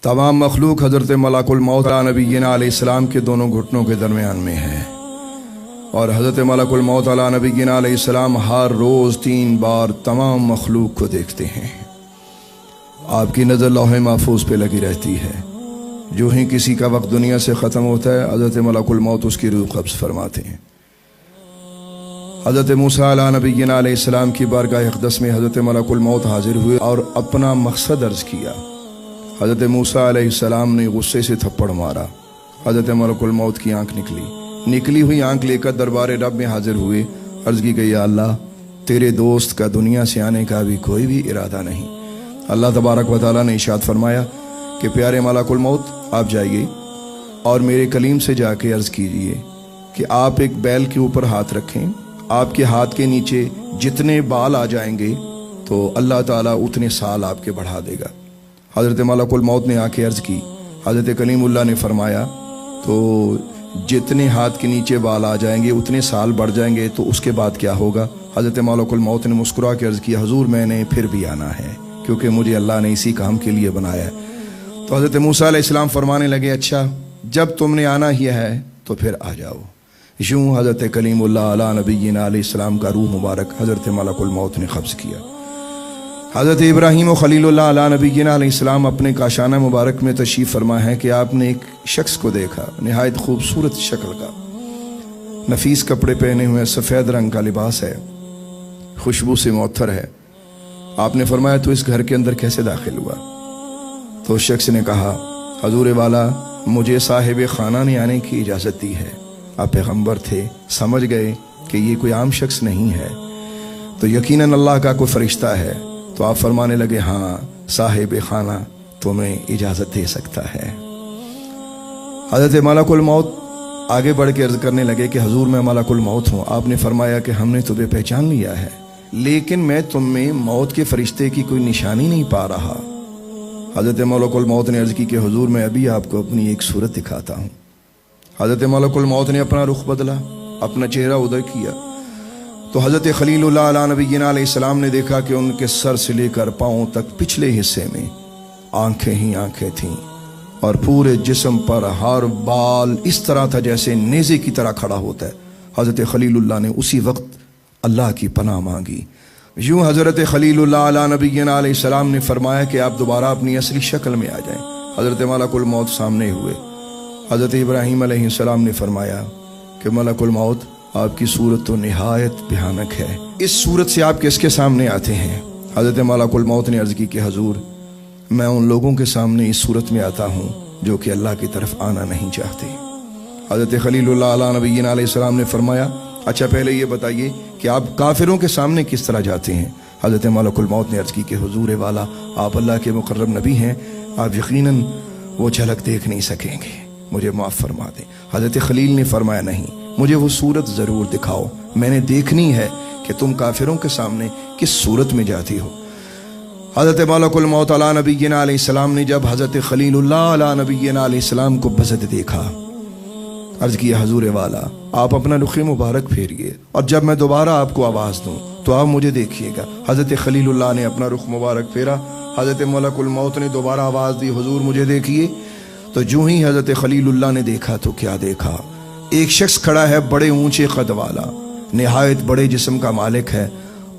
तमाम मखलूक हज़रत मलाकुल मौत नबीना अलैहिस्सलाम के दोनों घुटनों के दरमियान में है, और हज़रत मलाकुल मौत नबीना अलैहिस्सलाम हर रोज़ 3 बार तमाम मखलूक को देखते हैं। आपकी नज़र लौहे महफूज पे लगी रहती है। जो ही किसी का वक्त दुनिया से ख़त्म होता है, हज़रत मलाकुल मौत उसकी रूह कब्ज़ फरमाते हैं। हज़रत मूसा नबीना अलैहिस्सलाम की बारगाह अक़दस में हज़रत मलाकुल मौत हाजिर हुए और अपना मकसद अर्ज़ किया। हज़रत मूसा अलैहिस्सलाम ने गुस्से से थप्पड़ मारा। हज़रत मलाकुल मौत की आंख निकली हुई आंख लेकर दरबार रब में हाजिर हुए। अर्ज़ की गई, या अल्लाह, तेरे दोस्त का दुनिया से आने का भी कोई भी इरादा नहीं। अल्लाह तबारक व तआला ने इरशाद फरमाया कि प्यारे मलाकुल मौत, आप जाइए और मेरे कलीम से जाके अर्ज़ कीजिए कि आप एक बैल के ऊपर हाथ रखें, आपके हाथ के नीचे जितने बाल आ जाएंगे तो अल्लाह ताला उतने साल आपके बढ़ा देगा। हज़रत मलाकुल मौत ने आके अर्ज़ की। हज़रत कलीमुल्लाह ने फरमाया, तो जितने हाथ के नीचे बाल आ जाएंगे उतने साल बढ़ जाएंगे, तो उसके बाद क्या होगा? हज़रत मलाकुल मौत ने मुस्कुरा के अर्ज़ किया, हुजूर मैंने फिर भी आना है, क्योंकि मुझे अल्लाह ने इसी काम के लिए बनाया है। तो हज़रत मूसा अलैहिस्सलाम फरमाने लगे, अच्छा जब तुमने आना ही है तो फिर आ जाओ। यूँ हज़रत कलीमुल्लाह अला नबीना अलैहिस्सलाम का रूह मुबारक हज़रत मलाकुल मौत ने कब्ज़ किया। हज़रत इब्राहीम व खलीलुल्लाह अला नबीना अलैहिस्सलाम अपने काशाना मुबारक में तशरीफ़ फरमा है कि आपने एक शख्स को देखा, नहायत खूबसूरत शक्ल का, नफीस कपड़े पहने हुए, सफ़ेद रंग का लिबास है, खुशबू से मुअत्तर है। आपने फरमाया, तो इस घर के अंदर कैसे दाखिल हुआ? तो उस शख्स ने कहा, हजूर वाला, मुझे साहिब खाना ने आने की इजाज़त दी है। आप पैगम्बर थे, समझ गए कि ये कोई आम शख्स नहीं है, तो यकीनन अल्लाह का कोई फरिश्ता है। तो आप फरमाने लगे, हाँ साहिब खाना तुम्हें इजाज़त दे सकता है। हज़रत मलाकुल मौत आगे बढ़ के अर्ज़ करने लगे कि हजूर मैं मलाकुल मौत हूँ। आपने फरमाया कि हमने तुम्हें पहचान लिया है, लेकिन मैं तुम में मौत के फरिश्ते की कोई निशानी नहीं पा रहा। हज़रत मलाकुल मौत ने अर्ज़ की कि हुजूर मैं अभी आपको अपनी एक सूरत दिखाता हूँ। हज़रत मलाकुल मौत ने अपना रुख बदला, अपना चेहरा उधर किया, तो हज़रत खलीलुल्लाह अला नबीना अलैहिस्सलाम ने देखा कि उनके सर से लेकर पाँव तक पिछले हिस्से में आंखें ही आंखें थीं, और पूरे जिस्म पर हर बाल इस तरह था जैसे नेज़े की तरह खड़ा होता है। हज़रत खलीलुल्लाह ने उसी वक्त अल्लाह की पनाह मांगी। यूँ हज़रत खलीलुल्लाह अला नबीना अलैहिस्सलाम ने फरमाया कि आप दोबारा अपनी असली शक्ल में आ जाएं। हज़रत मलाकुल मौत सामने हुए। हज़रत इब्राहीम अलैहिस्सलाम ने फरमाया कि मलाकुल मौत, आपकी सूरत तो निहायत भयानक है, इस सूरत से आप किसके सामने आते हैं? हज़रत मलाकुल मौत ने अर्ज़ की कि हजूर मैं उन लोगों के सामने इस सूरत में आता हूँ जो कि अल्लाह की तरफ आना नहीं चाहते। हज़रत खलीलुल्लाह अला नबीना अलैहिस्सलाम ने फरमाया, अच्छा पहले ये बताइए कि आप काफिरों के सामने किस तरह जाते हैं? हज़रत मलाकुल मौत ने अर्ज़ की कि हुजूर वाला, आप अल्लाह के मुकर्रम नबी हैं, आप यकीनन वो झलक देख नहीं सकेंगे, मुझे माफ़ फरमा दें। हज़रत खलील ने फरमाया, नहीं, मुझे वो सूरत ज़रूर दिखाओ, मैंने देखनी है कि तुम काफिरों के सामने किस सूरत में जाती हो। हज़रत मलाकुल मौत अला नबीना अलैहिस्सलाम ने जब हज़रत खलीलुल्लाह अला नबीना अलैहिस्सलाम को बज़द देखा, अर्ज़ किया, हजूर वाला, आप अपना रुख़ मुबारक फेरिए और जब मैं दोबारा आपको आवाज़ दूँ तो आप मुझे देखिएगा। हज़रत खलीलुल्लाह ने अपना रुख़ मुबारक फेरा। हज़रत मलाकुल मौत ने दोबारा आवाज़ दी, हुजूर मुझे देखिए। तो जो ही हज़रत खलीलुल्लाह ने देखा तो क्या देखा, एक शख्स खड़ा है, बड़े ऊंचे कद वाला, निहायत बड़े जिस्म का मालिक है,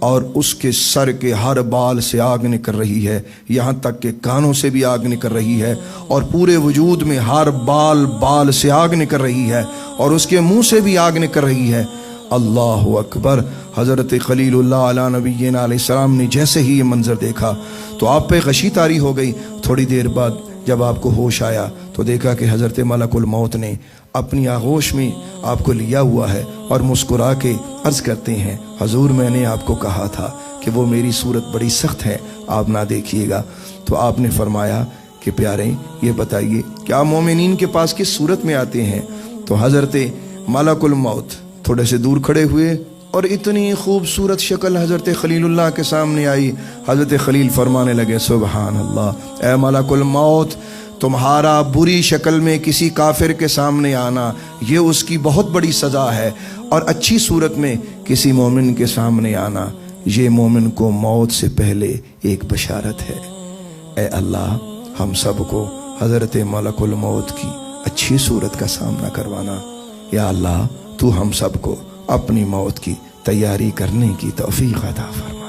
और उसके सर के हर बाल से आग निकल रही है, यहाँ तक कि कानों से भी आग निकल रही है, और पूरे वजूद में हर बाल से आग निकल रही है, और उसके मुंह से भी आग निकल रही है। अल्लाहु अकबर। हज़रत खलीलुल्लाह अला नबीना अलैहिस्सलाम ने जैसे ही ये मंजर देखा तो आप पे गशी तारी हो गई। थोड़ी देर बाद जब आपको होश आया तो देखा कि हज़रत मलाकुल मौत ने अपनी आगोश में आपको लिया हुआ है और मुस्कुरा के अर्ज़ करते हैं, हजूर मैंने आपको कहा था कि वो मेरी सूरत बड़ी सख्त है, आप ना देखिएगा। तो आपने फरमाया कि प्यारे ये बताइए कि आप मोमिनीन के पास किस सूरत में आते हैं? तो हज़रत मलाकुल मौत थोड़े से दूर खड़े हुए और इतनी खूबसूरत शक्ल हज़रत खलीलुल्लाह के सामने आई। हज़रत खलील फरमाने लगे, सुबहान अल्लाह, ए मलाकुल मौत, तुम्हारा बुरी शक्ल में किसी काफिर के सामने आना ये उसकी बहुत बड़ी सज़ा है, और अच्छी सूरत में किसी मोमिन के सामने आना ये मोमिन को मौत से पहले एक बशारत है। ए अल्लाह, हम सब को حضرت ملک الموت کی اچھی صورت کا سامنا کروانا۔ یا اللہ تو ہم سب کو اپنی موت کی تیاری کرنے کی توفیق عطا فرما۔